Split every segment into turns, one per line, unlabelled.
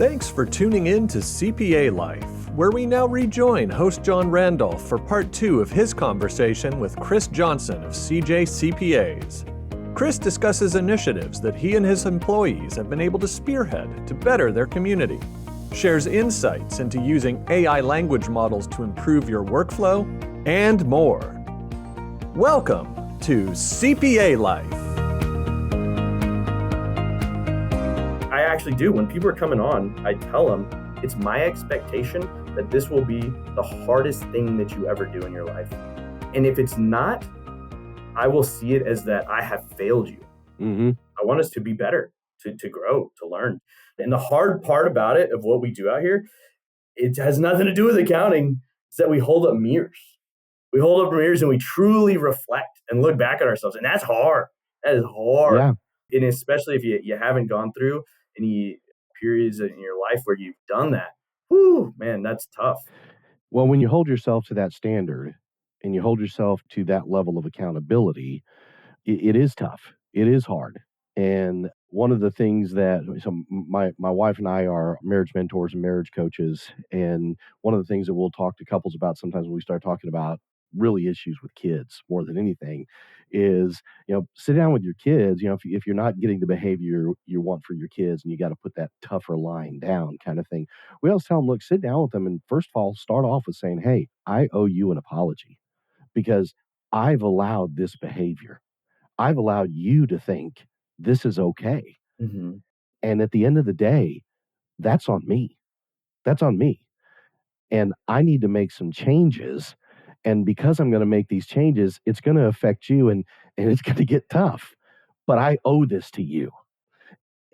Thanks for tuning in to CPA Life, where we now rejoin host John Randolph for part 2 of his conversation with Chris Johnson of CJ CPAs. Chris discusses initiatives that he and his employees have been able to spearhead to better their community, shares insights into using AI language models to improve your workflow, and more. Welcome to CPA Life.
I actually do. When people are coming on, I tell them it's my expectation that this will be the hardest thing that you ever do in your life. And if it's not, I will see it as that I have failed you. I want us to be better, to grow, to learn. And the hard part about it, of what we do out here, it has nothing to do with accounting. It's that we hold up mirrors. We hold up mirrors and we truly reflect and look back at ourselves. And that's hard. That is hard.
Yeah.
And especially if you haven't gone through any periods in your life where you've done that. Whew, man, that's tough.
Well, when you hold yourself to that standard and you hold yourself to that level of accountability, it is tough. It is hard. And one of the things that my wife and I are marriage mentors and marriage coaches. And one of the things that we'll talk to couples about sometimes when we start talking about really issues with kids more than anything is, sit down with your kids, if you're not getting the behavior you want for your kids and you got to put that tougher line down kind of thing. We always tell them, look, sit down with them. And first of all, start off with saying, hey, I owe you an apology because I've allowed this behavior. I've allowed you to think this is okay.
Mm-hmm.
And at the end of the day, that's on me. That's on me. And I need to make some changes. And because I'm going to make these changes, it's going to affect you and it's going to get tough. But I owe this to you.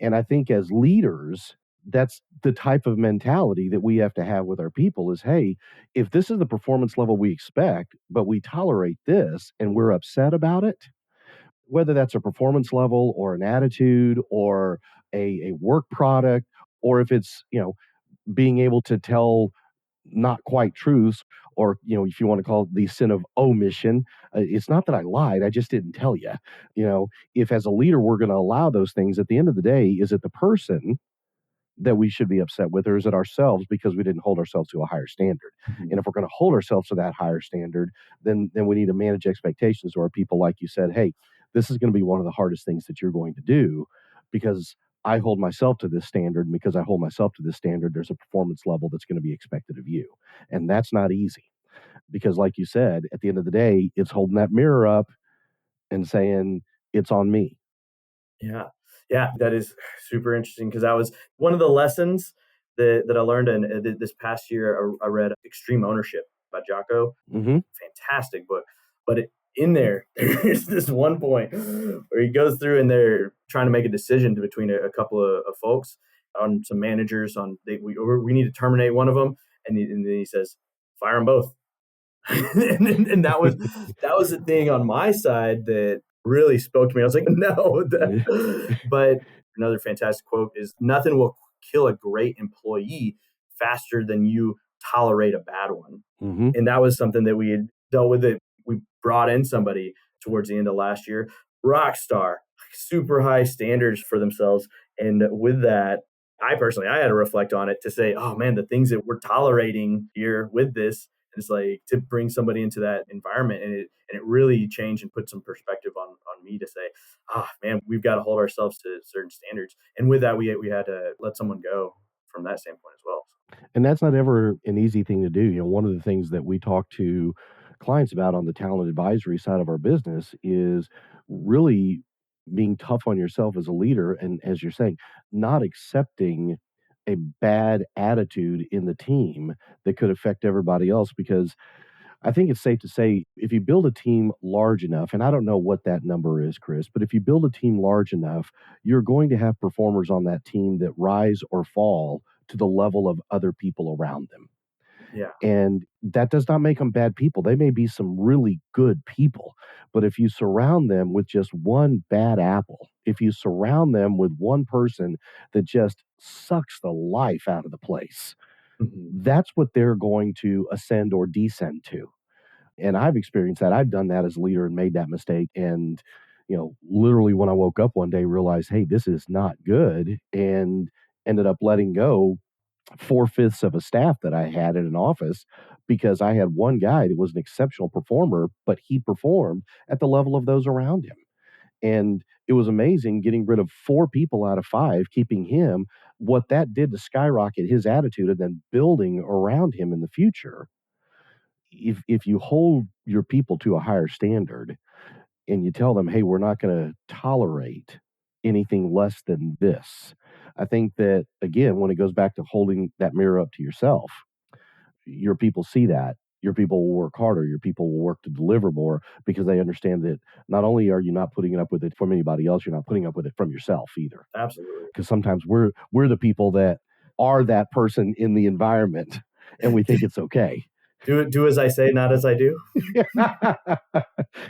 And I think as leaders, that's the type of mentality that we have to have with our people is, hey, if this is the performance level we expect, but we tolerate this and we're upset about it, whether that's a performance level or an attitude or a work product, or if it's, being able to tell not quite truths, or if you want to call it the sin of omission, it's not that I lied, I just didn't tell you. If as a leader we're going to allow those things, at the end of the day, is it the person that we should be upset with, or is it ourselves because we didn't hold ourselves to a higher standard?
Mm-hmm.
And if we're going to hold ourselves to that higher standard, then we need to manage expectations to our people. Like you said, hey, this is going to be one of the hardest things that you're going to do because I hold myself to this standard, and because I hold myself to this standard, there's a performance level that's going to be expected of you. And that's not easy because, like you said, at the end of the day, it's holding that mirror up and saying, it's on me.
Yeah, that is super interesting because that was one of the lessons that I learned in this past year. I read Extreme Ownership by Jocko.
Mm-hmm.
Fantastic book. But in there's this one point where he goes through and they're trying to make a decision between a couple of folks on some managers we need to terminate one of them. And then he says, fire them both. and that was the thing on my side that really spoke to me. I was like, no. But another fantastic quote is, nothing will kill a great employee faster than you tolerate a bad one.
Mm-hmm.
And that was something that we had dealt with. It. We brought in somebody towards the end of last year, rock star, super high standards for themselves. And with that, I had to reflect on it to say, oh man, the things that we're tolerating here with this, it's like to bring somebody into that environment, and it really changed and put some perspective on me to say, man, we've got to hold ourselves to certain standards. And with that, we had to let someone go from that standpoint as well.
And that's not ever an easy thing to do. One of the things that we talk to clients about on the talent advisory side of our business is really being tough on yourself as a leader. And as you're saying, not accepting a bad attitude in the team that could affect everybody else. Because I think it's safe to say, if you build a team large enough, and I don't know what that number is, Chris, but if you build a team large enough, you're going to have performers on that team that rise or fall to the level of other people around them.
Yeah.
And that does not make them bad people. They may be some really good people, but if you surround them with just one bad apple, if you surround them with one person that just sucks the life out of the place, that's what they're going to ascend or descend to. And I've experienced that. I've done that as a leader and made that mistake. And, literally when I woke up one day, realized, hey, this is not good. And ended up letting go 4/5 of a staff that I had in an office because I had one guy that was an exceptional performer, but he performed at the level of those around him. And it was amazing getting rid of 4 people out of 5, keeping him. What that did to skyrocket his attitude and then building around him in the future. If you hold your people to a higher standard and you tell them, hey, we're not going to tolerate anything less than this. I think that, again, when it goes back to holding that mirror up to yourself, your people see that. Your people will work harder. Your people will work to deliver more because they understand that not only are you not putting up with it from anybody else, you're not putting up with it from yourself either.
Absolutely.
Because sometimes we're the people that are that person in the environment and we think it's okay.
Do as I say, not as I do.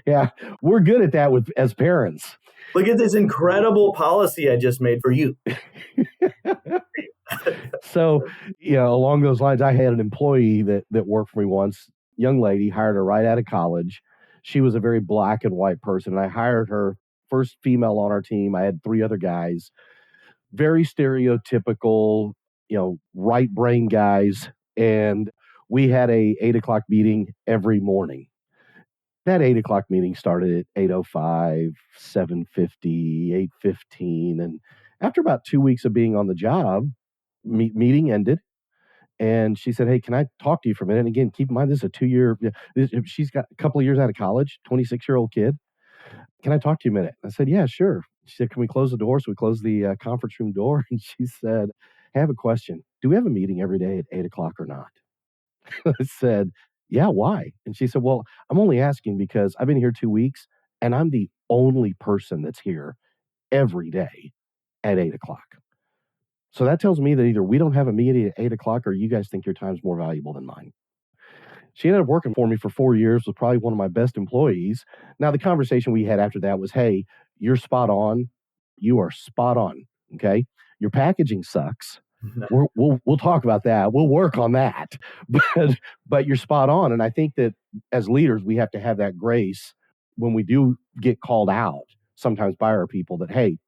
Yeah, we're good at that as parents.
Look at this incredible policy I just made for you.
So, along those lines, I had an employee that worked for me once, young lady, hired her right out of college. She was a very black and white person. And I hired her, first female on our team. I had 3 other guys, very stereotypical, right brain guys. And we had a 8:00 meeting every morning. That 8:00 meeting started at 8:05, 7:50, 8:15. And after about 2 weeks of being on the job, meeting ended. And she said, hey, can I talk to you for a minute? And again, keep in mind, this is a 2-year, she's got a couple of years out of college, 26-year-old kid. Can I talk to you a minute? I said, yeah, sure. She said, can we close the door? So we closed the conference room door. And she said, I have a question. Do we have a meeting every day at 8:00 or not? I said, yeah, why? And she said, well, I'm only asking because I've been here 2 weeks and I'm the only person that's here every day at 8:00. So that tells me that either we don't have a meeting at 8:00 or you guys think your time's more valuable than mine. She ended up working for me for 4 years, was probably one of my best employees. Now, the conversation we had after that was, hey, you're spot on. You are spot on. Okay. Your packaging sucks. We'll talk about that. We'll work on that. But you're spot on. And I think that as leaders, we have to have that grace when we do get called out sometimes by our people that, hey,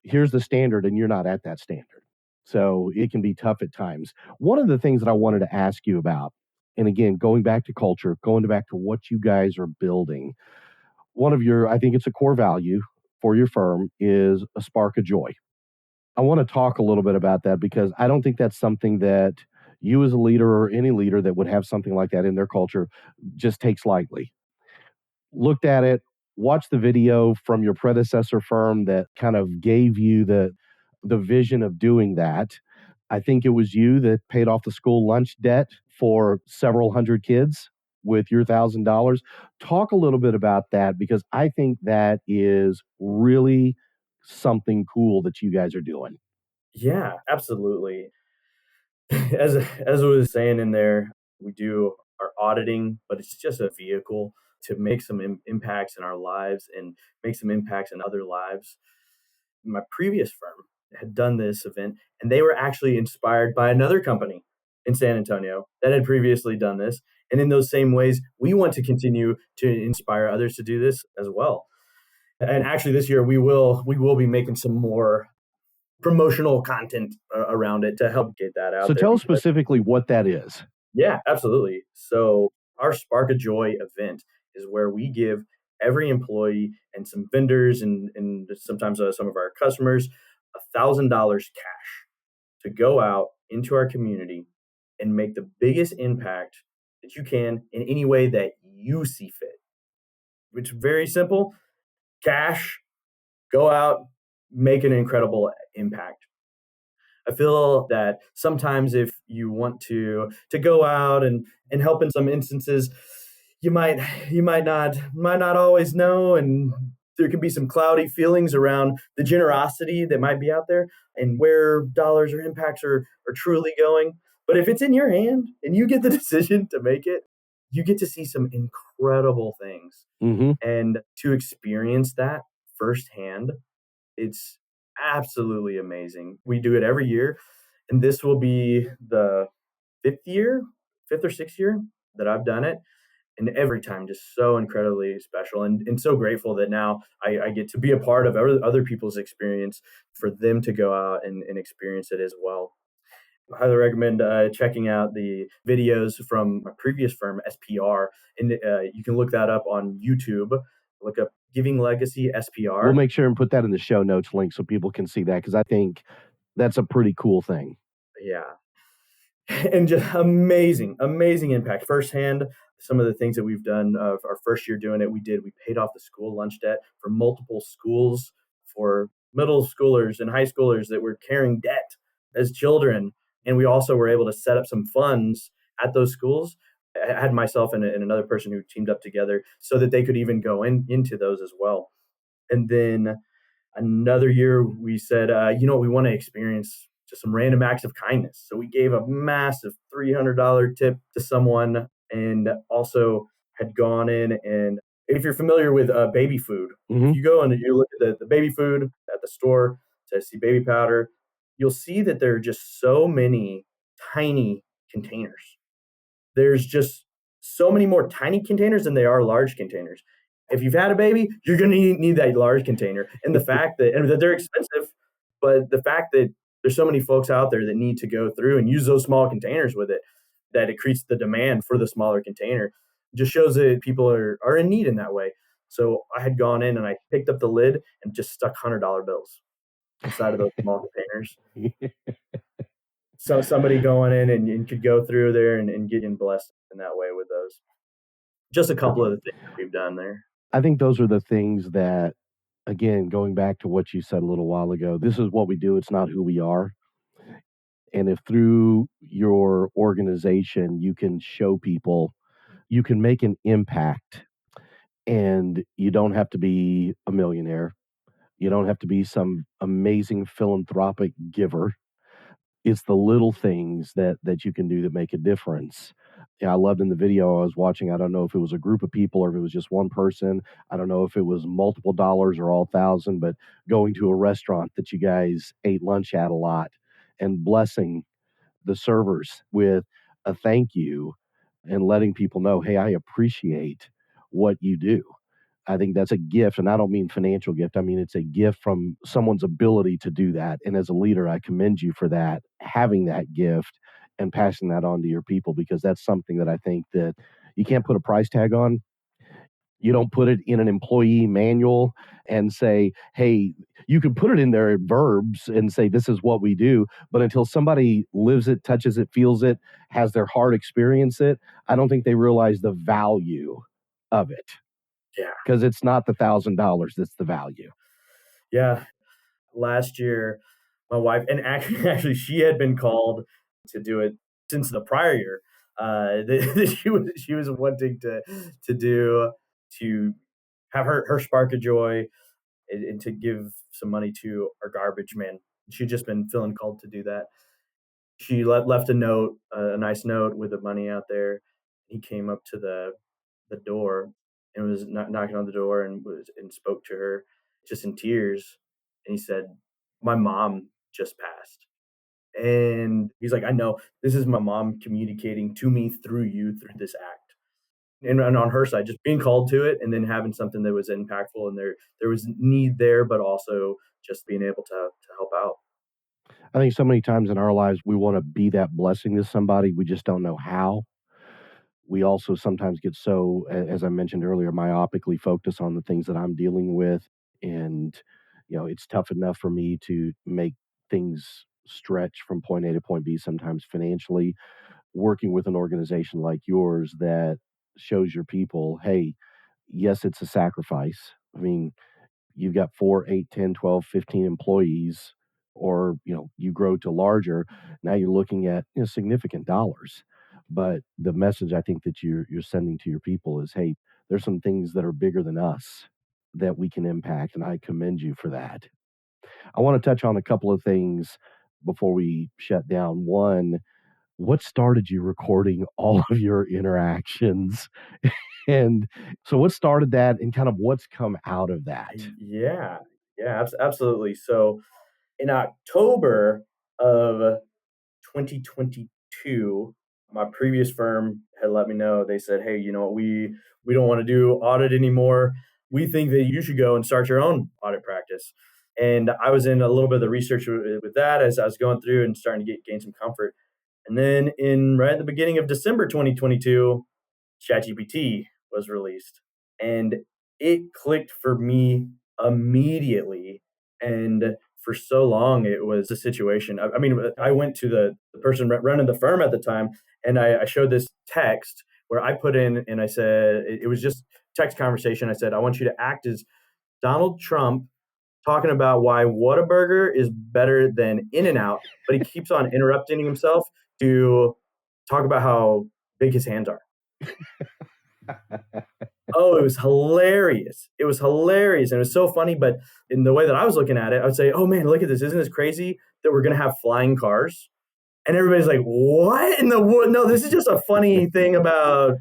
here's the standard and you're not at that standard. So it can be tough at times. One of the things that I wanted to ask you about, and again, going back to culture, going back to what you guys are building, one of your, I think it's a core value for your firm is a spark of joy. I want to talk a little bit about that because I don't think that's something that you as a leader or any leader that would have something like that in their culture just takes lightly. Looked at it, watched the video from your predecessor firm that kind of gave you the vision of doing that. I think it was you that paid off the school lunch debt for several hundred kids with your $1,000. Talk a little bit about that because I think that is really something cool that you guys are doing.
Yeah, absolutely. As I was saying in there, we do our auditing, but it's just a vehicle to make some impacts in our lives and make some impacts in other lives. My previous firm had done this event, and they were actually inspired by another company in San Antonio that had previously done this. And in those same ways, we want to continue to inspire others to do this as well. And actually, this year we will be making some more promotional content around it to help get that out
So
there.
tell us specifically what that is.
Yeah, absolutely. So our Spark of Joy event is where we give every employee and some vendors and sometimes some of our customers $1,000 cash to go out into our community and make the biggest impact that you can in any way that you see fit. Which is very simple. Cash, go out, make an incredible impact. I feel that sometimes if you want to go out and help in some instances, you might not always know, and there can be some cloudy feelings around the generosity that might be out there and where dollars or impacts are truly going. But if it's in your hand and you get the decision to make it, you get to see some incredible things.
Mm-hmm.
And to experience that firsthand, it's absolutely amazing. We do it every year, and this will be the fifth or sixth year that I've done it. And every time just so incredibly special, and so grateful that now I get to be a part of other people's experience for them to go out and experience it as well. I highly recommend checking out the videos from my previous firm, SPR, and you can look that up on YouTube. Look up Giving Legacy
We'll
SPR.
make sure and put that in the show notes link so people can see that because I think that's a pretty cool thing.
Yeah, and just amazing impact firsthand. Some of the things that we've done our first year doing it, we paid off the school lunch debt for multiple schools for middle schoolers and high schoolers that were carrying debt as children, and we also were able to set up some funds at those schools. I had myself and another person who teamed up together so that they could even go into those as well. And then another year, we said, we want to experience just some random acts of kindness. So we gave a massive $300 tip to someone, and also had gone in. And if you're familiar with baby food, if you go and you look at the baby food at the store to see baby powder, you'll see that there are just so many tiny containers. There's just so many more tiny containers than there are large containers. If you've had a baby, you're going to need that large container. And the fact that they're expensive, but the fact that there's so many folks out there that need to go through and use those small containers with it, that it creates the demand for the smaller container, just shows that people are in need in that way. So I had gone in and I picked up the lid and just stuck $100 bills inside of those small containers. So somebody going in and could go through there and getting blessed in that way with those. Just a couple of the things that we've done there.
I think those are the things that, again, going back to what you said a little while ago, this is what we do. It's not who we are. And if through your organization you can show people, you can make an impact, and you don't have to be a millionaire. You don't have to be some amazing philanthropic giver. It's the little things that you can do that make a difference. Yeah, I loved in the video I was watching. I don't know if it was a group of people or if it was just one person. I don't know if it was multiple dollars or all thousand, but going to a restaurant that you guys ate lunch at a lot and blessing the servers with a thank you and letting people know, hey, I appreciate what you do. I think that's a gift, and I don't mean financial gift. I mean it's a gift from someone's ability to do that. And as a leader, I commend you for that, having that gift and passing that on to your people, because that's something that I think that you can't put a price tag on. You don't put it in an employee manual and say, hey, you can put it in their verbs and say, this is what we do. But until somebody lives it, touches it, feels it, has their heart experience it, I don't think they realize the value of it.
Yeah.
Because it's not the $1,000 that's the value.
Yeah. Last year, my wife, and actually she had been called to do it since the prior year. She was wanting to do, to have her spark of joy and to give some money to our garbage man. She'd just been feeling called to do that. She left a note, a nice note with the money out there. He came up to the door and was knocking on the door and spoke to her just in tears. And he said, "My mom just passed." And he's like, "I know this is my mom communicating to me through you through this act." And on her side, just being called to it and then having something that was impactful, and there was need there, but also just being able to help out.
I think so many times in our lives, we want to be that blessing to somebody. We just don't know how. We also sometimes get so, as I mentioned earlier, myopically focused on the things that I'm dealing with. And, it's tough enough for me to make things stretch from point A to point B, sometimes financially. Working with an organization like yours that shows your people, hey, yes, it's a sacrifice. I mean, you've got 4, 8, 10, 12, 15 employees, or you grow to larger, now you're looking at significant dollars. But the message I think that you're sending to your people is, hey, there's some things that are bigger than us that we can impact, and I commend you for that. I want to touch on a couple of things before we shut down. One, what started you recording all of your interactions? And so what started that, and kind of what's come out of that?
Yeah, yeah, absolutely. So in October of 2022, my previous firm had let me know. They said, hey, we don't want to do audit anymore. We think that you should go and start your own audit practice. And I was in a little bit of the research with that as I was going through and starting to gain some comfort. And then in right at the beginning of December 2022, ChatGPT was released, and it clicked for me immediately. And for so long, it was a situation. I mean, I went to the person running the firm at the time, and I showed this text where I put in, and I said, it was just text conversation. I said, I want you to act as Donald Trump talking about why Whataburger is better than In-N-Out, but he keeps on interrupting himself to talk about how big his hands are. Oh, it was hilarious. It was hilarious. And it was so funny. But in the way that I was looking at it, I would say, oh man, look at this. Isn't this crazy that we're going to have flying cars? And everybody's like, what in the world? No, this is just a funny thing about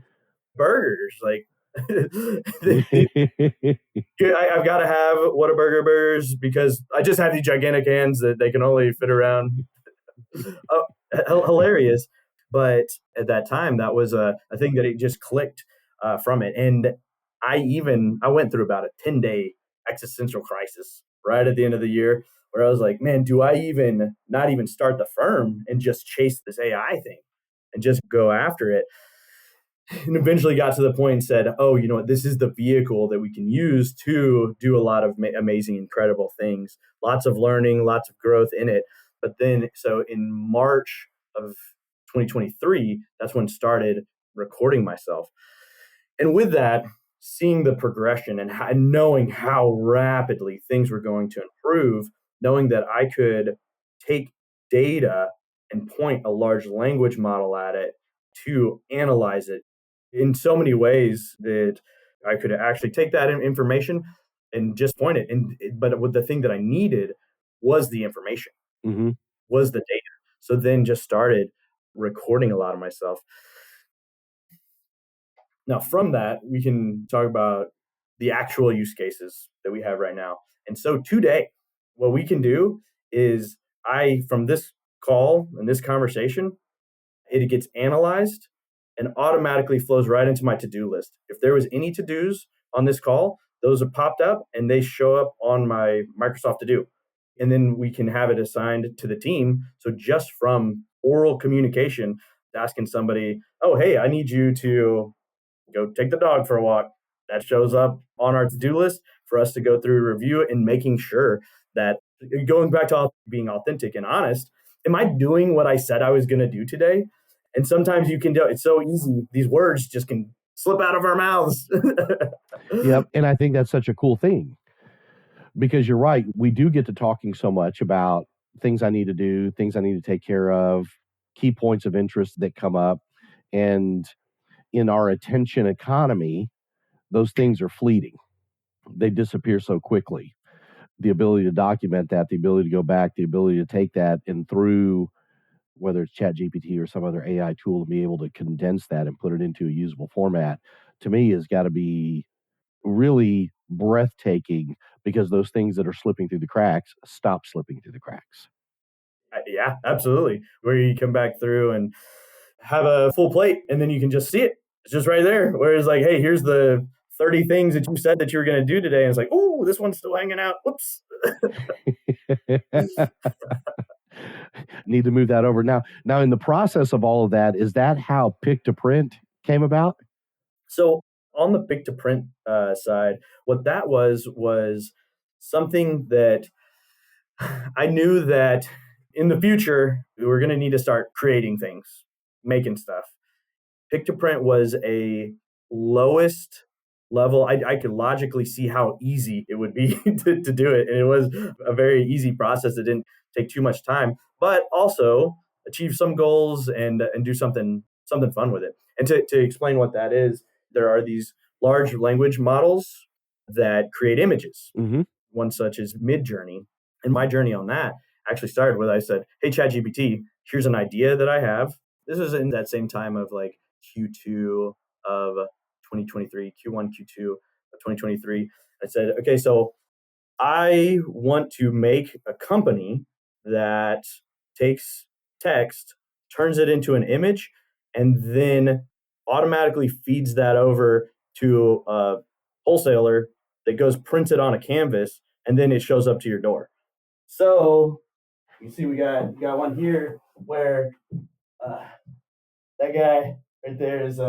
burgers. Like, I've got to have Whataburger burgers because I just have these gigantic hands that they can only fit around. Oh, hilarious. But at that time, that was a thing that it just clicked from it. And I went through about a 10-day existential crisis right at the end of the year where I was like, man, do I even not even start the firm and just chase this AI thing and just go after it? And eventually got to the point and said, oh, you know what, this is the vehicle that we can use to do a lot of amazing, incredible things. Lots of learning, lots of growth in it. But then, so in March of 2023, that's when I started recording myself. And with that, seeing the progression and knowing how rapidly things were going to improve, knowing that I could take data and point a large language model at it to analyze it in so many ways that I could actually take that information and just point it. But with the thing that I needed was the information,
Mm-hmm.
was the data. So then just started recording a lot of myself. Now, from that, we can talk about the actual use cases that we have right now. And so today, what we can do is from this call and this conversation, it gets analyzed and automatically flows right into my to-do list. If there was any to-dos on this call, those are popped up and they show up on my Microsoft To-Do. And then we can have it assigned to the team. So just from oral communication, asking somebody, oh, hey, I need you to go take the dog for a walk. That shows up on our to-do list for us to go through, review it, and making sure that, going back to being authentic and honest, am I doing what I said I was going to do today? And sometimes you can do it's so easy. These words just can slip out of our mouths.
Yep. And I think that's such a cool thing because you're right. We do get to talking so much about things I need to do, things I need to take care of, key points of interest that come up. And in our attention economy, those things are fleeting. They disappear so quickly. The ability to document that, the ability to go back, the ability to take that and through whether it's ChatGPT or some other AI tool to be able to condense that and put it into a usable format, to me has got to be really breathtaking because those things that are slipping through the cracks stop slipping through the cracks.
Yeah, absolutely. Where you come back through and have a full plate and then you can just see it. It's just right there. Whereas like, hey, here's the 30 things that you said that you were going to do today. And it's like, oh, this one's still hanging out. Whoops.
Need to move that over. Now, in the process of all of that, is that how pick to print came about?
So on the pick to print side, what that was something that I knew that in the future, we were going to need to start creating things, making stuff. Pick to print was a lowest level. I could logically see how easy it would be to do it. And it was a very easy process that didn't take too much time, but also achieve some goals and do something fun with it. And to explain what that is, there are these large language models that create images.
Mm-hmm.
One such is Midjourney. And my journey on that actually started with I said, hey, ChatGPT, here's an idea that I have. This was in that same time of like Q2 of 2023, Q1, Q2 of 2023. I said, okay, so I want to make a company that takes text, turns it into an image, and then automatically feeds that over to a wholesaler that goes prints it on a canvas, and then it shows up to your door. So you see, we got one here where that guy right there is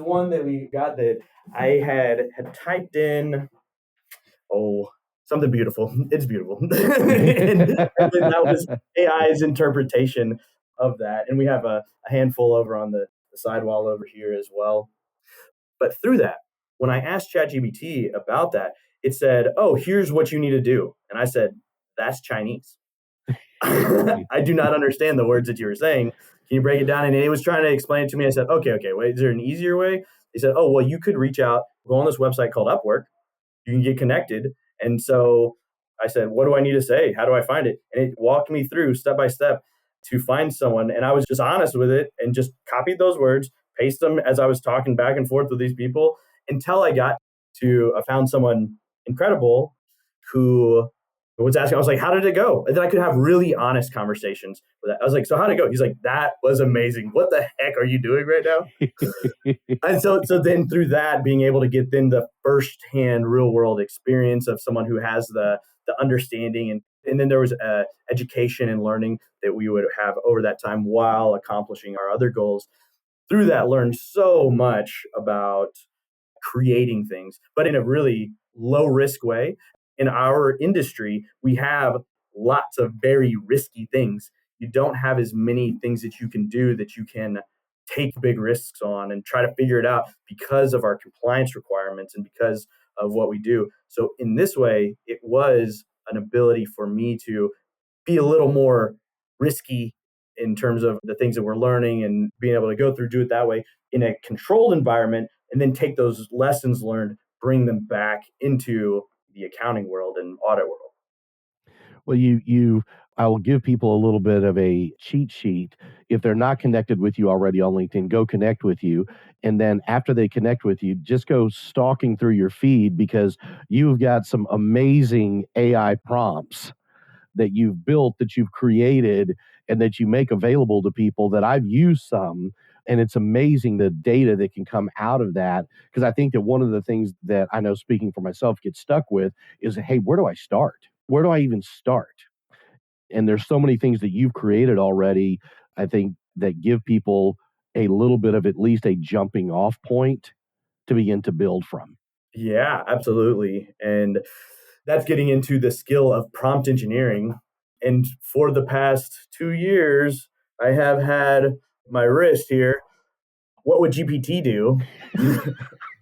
one that we got that I had typed in. Oh, something beautiful. It's beautiful. and then that was AI's interpretation of that. And we have a handful over on the sidewall over here as well. But through that, when I asked ChatGPT about that, it said, "Oh, here's what you need to do." And I said, "That's Chinese." I do not understand the words that you were saying. Can you break it down? And it was trying to explain it to me. I said, okay, wait, is there an easier way? They said, oh, well, you could reach out, go on this website called Upwork. You can get connected. And so I said, what do I need to say? How do I find it? And it walked me through step by step to find someone. And I was just honest with it and just copied those words, paste them as I was talking back and forth with these people until I found someone incredible who was asking. I was like, how did it go? And then I could have really honest conversations with that. I was like, so how'd it go? He's like, that was amazing. What the heck are you doing right now? And so then through that, being able to get then the firsthand real world experience of someone who has the understanding, and then there was education and learning that we would have over that time while accomplishing our other goals. Through that, learned so much about creating things, but in a really low risk way. In our industry, we have lots of very risky things. You don't have as many things that you can do that you can take big risks on and try to figure it out because of our compliance requirements and because of what we do. So in this way, it was an ability for me to be a little more risky in terms of the things that we're learning and being able to go through, do it that way in a controlled environment, and then take those lessons learned, bring them back into the accounting world and audit world.
Well, I will give people a little bit of a cheat sheet. If they're not connected with you already on LinkedIn, go connect with you. And then after they connect with you, just go stalking through your feed, because you've got some amazing AI prompts that you've built, that you've created, and that you make available to people that I've used some. And it's amazing the data that can come out of that. Because I think that one of the things that I know, speaking for myself, get stuck with is, hey, where do I start? Where do I even start? And there's so many things that you've created already, I think, that give people a little bit of at least a jumping off point to begin to build from.
Yeah, absolutely. And that's getting into the skill of prompt engineering. And for the past 2 years, I have had my wrist here. What would GPT do?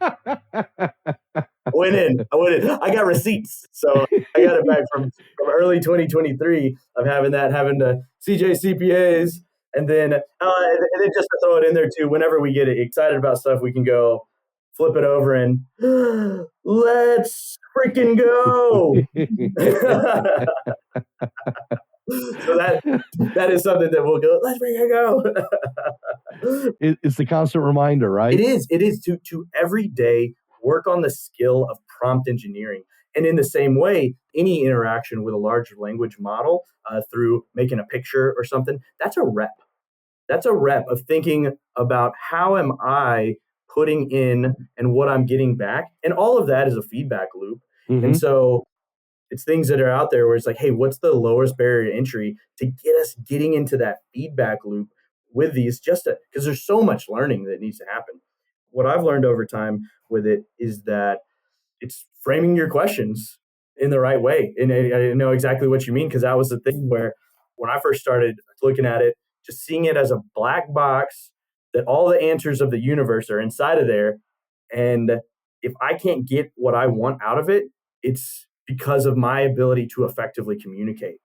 I went in. I got receipts. So I got it back from early 2023 of having to CJ CPAs. And then just to throw it in there too, whenever we get excited about stuff, we can go flip it over and let's freaking go. So that is something that we'll go, let's freaking go.
It's the constant reminder, right?
It is to every day work on the skill of prompt engineering. And in the same way, any interaction with a large language model through making a picture or something, that's a rep. That's a rep of thinking about how am I putting in and what I'm getting back. And all of that is a feedback loop. Mm-hmm. And so it's things that are out there where it's like, hey, what's the lowest barrier to entry to get us getting into that feedback loop with these, just because there's so much learning that needs to happen. What I've learned over time with it is that it's framing your questions in the right way. And I know exactly what you mean, because that was the thing where when I first started looking at it, just seeing it as a black box that all the answers of the universe are inside of there. And if I can't get what I want out of it, it's because of my ability to effectively communicate.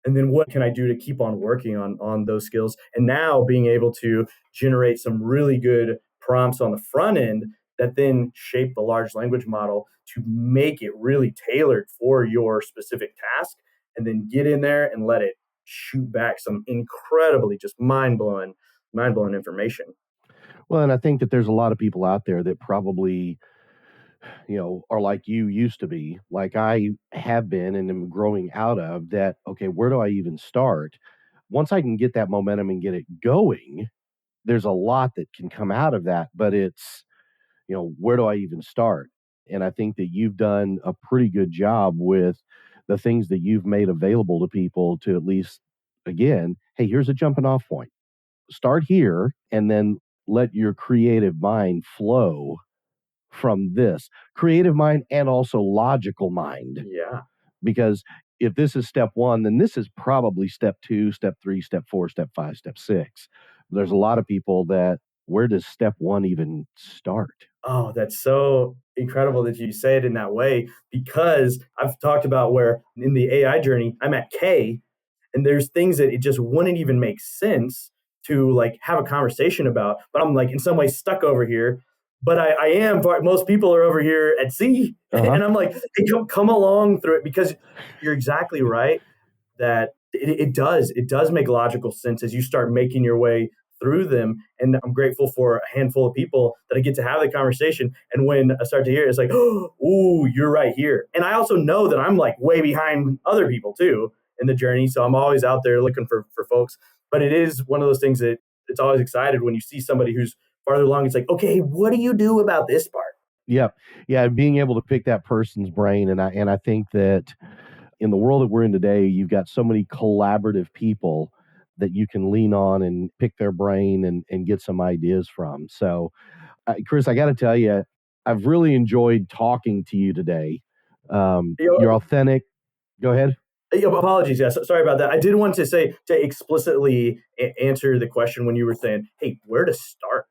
And then what can I do to keep on working on those skills? And now being able to generate some really good prompts on the front end that then shape the large language model to make it really tailored for your specific task, and then get in there and let it shoot back some incredibly just mind-blowing information.
Well, and I think that there's a lot of people out there that probably, are like you used to be, like I have been and am growing out of that. Okay, where do I even start? Once I can get that momentum and get it going, there's a lot that can come out of that, but it's, where do I even start? And I think that you've done a pretty good job with the things that you've made available to people to at least, again, hey, here's a jumping off point. Start here and then let your creative mind flow from this creative mind and also logical mind.
Yeah.
Because if this is step one, then this is probably step two, step three, step four, step five, step six. There's a lot of people that, where does step one even start?
Oh, that's so incredible that you say it in that way, because I've talked about where in the AI journey, I'm at K, and there's things that it just wouldn't even make sense to like have a conversation about, but I'm like in some way stuck over here. But I am, most people are over here at C. And I'm like, hey, come along through it, because you're exactly right that it does make logical sense as you start making your way through them. And I'm grateful for a handful of people that I get to have the conversation. And when I start to hear it, it's like, oh, ooh, you're right here. And I also know that I'm like way behind other people too in the journey. So I'm always out there looking for folks. But it is one of those things that it's always excited when you see somebody who's farther along. It's like, okay, what do you do about this part?
Yeah. Yeah. Being able to pick that person's brain. And I think that in the world that we're in today, you've got so many collaborative people that you can lean on and pick their brain and get some ideas from. So, Chris, I got to tell you, I've really enjoyed talking to you today. You're authentic. Go ahead.
Apologies. Yeah, sorry about that. I did want to say to explicitly answer the question when you were saying, hey, where to start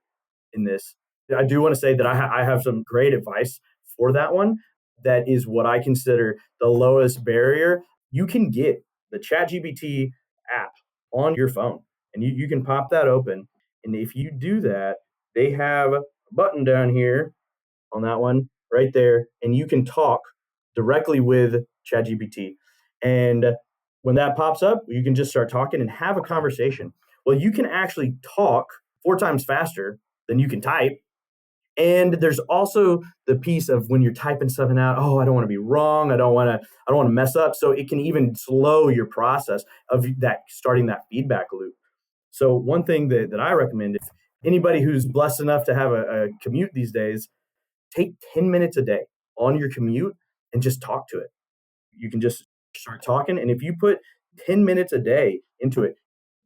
in this. I do want to say that I have some great advice for that one. That is what I consider the lowest barrier. You can get the ChatGPT app on your phone, and you can pop that open. And if you do that, they have a button down here on that one right there, and you can talk directly with ChatGPT. And when that pops up, you can just start talking and have a conversation. Well, you can actually talk 4 times faster than you can type. And there's also the piece of when you're typing something out, oh, I don't want to be wrong. I don't want to mess up. So it can even slow your process of that, starting that feedback loop. So one thing that I recommend, if anybody who's blessed enough to have a commute these days, take 10 minutes a day on your commute and just talk to it. You can just start talking. And if you put 10 minutes a day into it,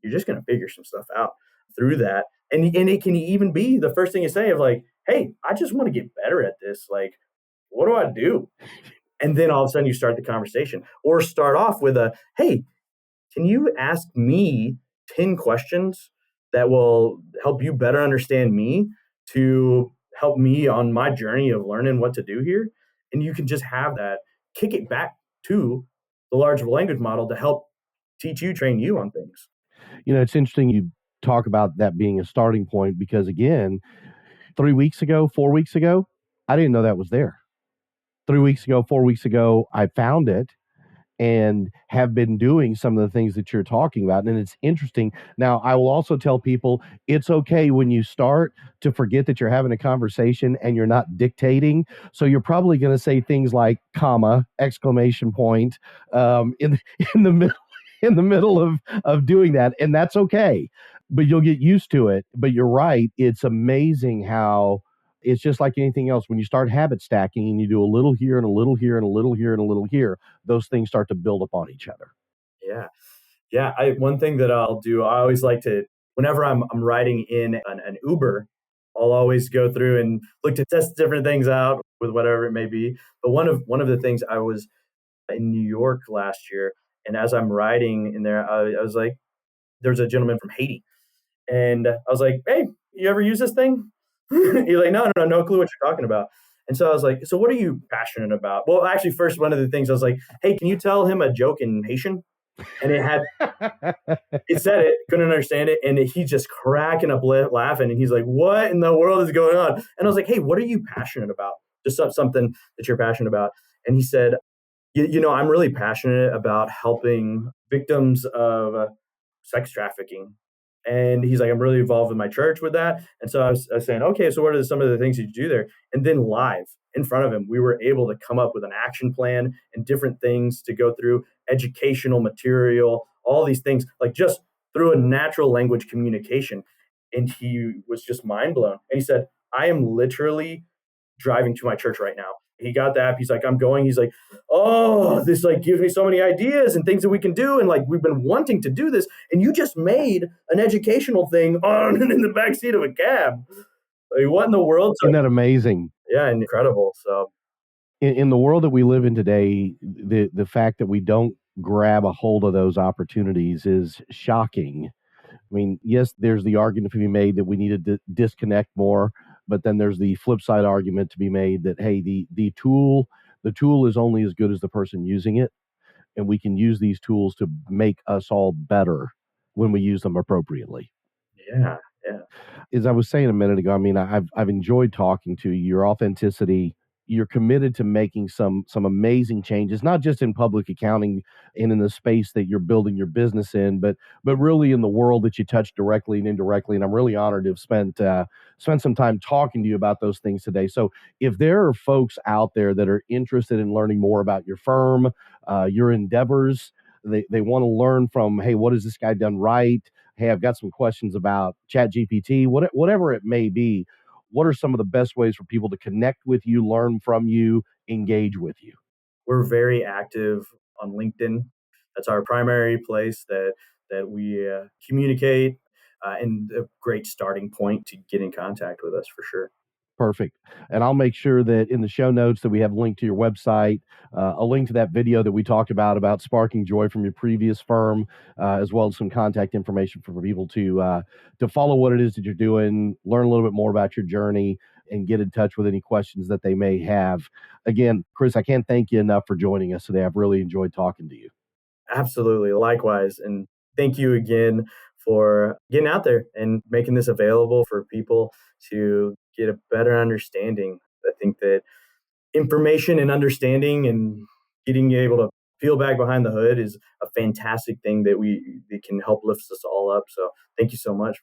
you're just going to figure some stuff out through that. And it can even be the first thing you say of like, hey, I just want to get better at this. Like, what do I do? And then all of a sudden you start the conversation, or start off with a, hey, can you ask me 10 questions that will help you better understand me, to help me on my journey of learning what to do here? And you can just have that, kick it back to the large language model to help teach you, train you on things.
It's interesting you talk about that being a starting point, because again, 3 weeks ago, 4 weeks ago, I didn't know that was there. 3 weeks ago, 4 weeks ago, I found it and have been doing some of the things that you're talking about. And it's interesting. Now, I will also tell people it's okay when you start to forget that you're having a conversation and you're not dictating. So you're probably going to say things like comma, exclamation point, in the middle. In the middle of doing that, and that's okay, but you'll get used to it. But you're right, it's amazing how it's just like anything else. When you start habit stacking and you do a little here and a little here and a little here and a little here, those things start to build upon each other.
Yeah. Yeah. One thing that I'll do, I always like to, whenever I'm riding in an Uber, I'll always go through and look to test different things out with whatever it may be. But one of the things, I was in New York last year, and as I'm riding in there, I was like, there's a gentleman from Haiti. And I was like, hey, you ever use this thing? He's like, no clue what you're talking about. And so I was like, so what are you passionate about? Well, actually, first, one of the things I was like, hey, can you tell him a joke in Haitian? And it said it, couldn't understand it. And he's just cracking up laughing. And he's like, what in the world is going on? And I was like, hey, what are you passionate about? Just something that you're passionate about. And he said, I'm really passionate about helping victims of sex trafficking. And he's like, I'm really involved with my church with that. And so I was saying, okay, so what are some of the things that you do there? And then live in front of him, we were able to come up with an action plan and different things to go through, educational material, all these things, like just through a natural language communication. And he was just mind blown. And he said, I am literally driving to my church right now. He got the app. He's like, I'm going. He's like, oh, this like gives me so many ideas and things that we can do. And like, we've been wanting to do this. And you just made an educational thing on in the backseat of a cab. Like, what in the world? So,
Isn't that amazing?
yeah, incredible. So
In the world that we live in today, the fact that we don't grab a hold of those opportunities is shocking. I mean, yes, there's the argument to be made that we need to disconnect more, but then there's the flip side argument to be made that hey, the tool is only as good as the person using it, and we can use these tools to make us all better when we use them appropriately.
yeah, yeah.
As I was saying a minute ago, I mean, I've enjoyed talking to you. Your authenticity, you're committed to making some amazing changes, not just in public accounting and in the space that you're building your business in, but really in the world that you touch directly and indirectly. And I'm really honored to have spent some time talking to you about those things today. So if there are folks out there that are interested in learning more about your firm, your endeavors, they want to learn from, hey, what has this guy done right? Hey, I've got some questions about ChatGPT, whatever it may be. What are some of the best ways for people to connect with you, learn from you, engage with you?
We're very active on LinkedIn. That's our primary place that we communicate, and a great starting point to get in contact with us for sure.
Perfect. And I'll make sure that in the show notes that we have a link to your website, a link to that video that we talked about sparking joy from your previous firm, as well as some contact information for people to follow what it is that you're doing, learn a little bit more about your journey, and get in touch with any questions that they may have. Again, Chris, I can't thank you enough for joining us today. I've really enjoyed talking to you.
Absolutely. Likewise. And thank you again for getting out there and making this available for people to get a better understanding. I think that information and understanding and getting able to peel back behind the hood is a fantastic thing that can help lift us all up. So thank you so much.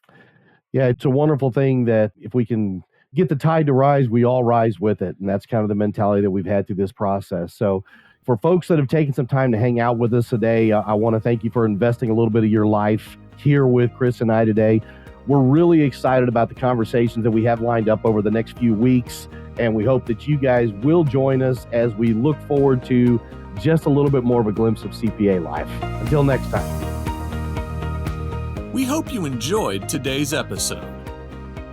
Yeah, it's a wonderful thing that if we can get the tide to rise, we all rise with it. And that's kind of the mentality that we've had through this process. So, for folks that have taken some time to hang out with us today, I want to thank you for investing a little bit of your life here with Chris and I today. We're really excited about the conversations that we have lined up over the next few weeks. And we hope that you guys will join us as we look forward to just a little bit more of a glimpse of CPA life. Until next time.
We hope you enjoyed today's episode.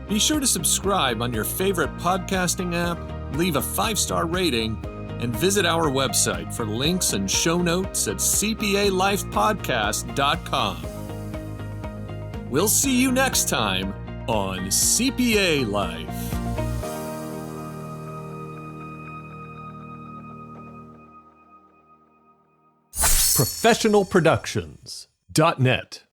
Be sure to subscribe on your favorite podcasting app, leave a 5-star rating, and visit our website for links and show notes at cpalifepodcast.com. We'll see you next time on CPA Life. ProfessionalProductions.net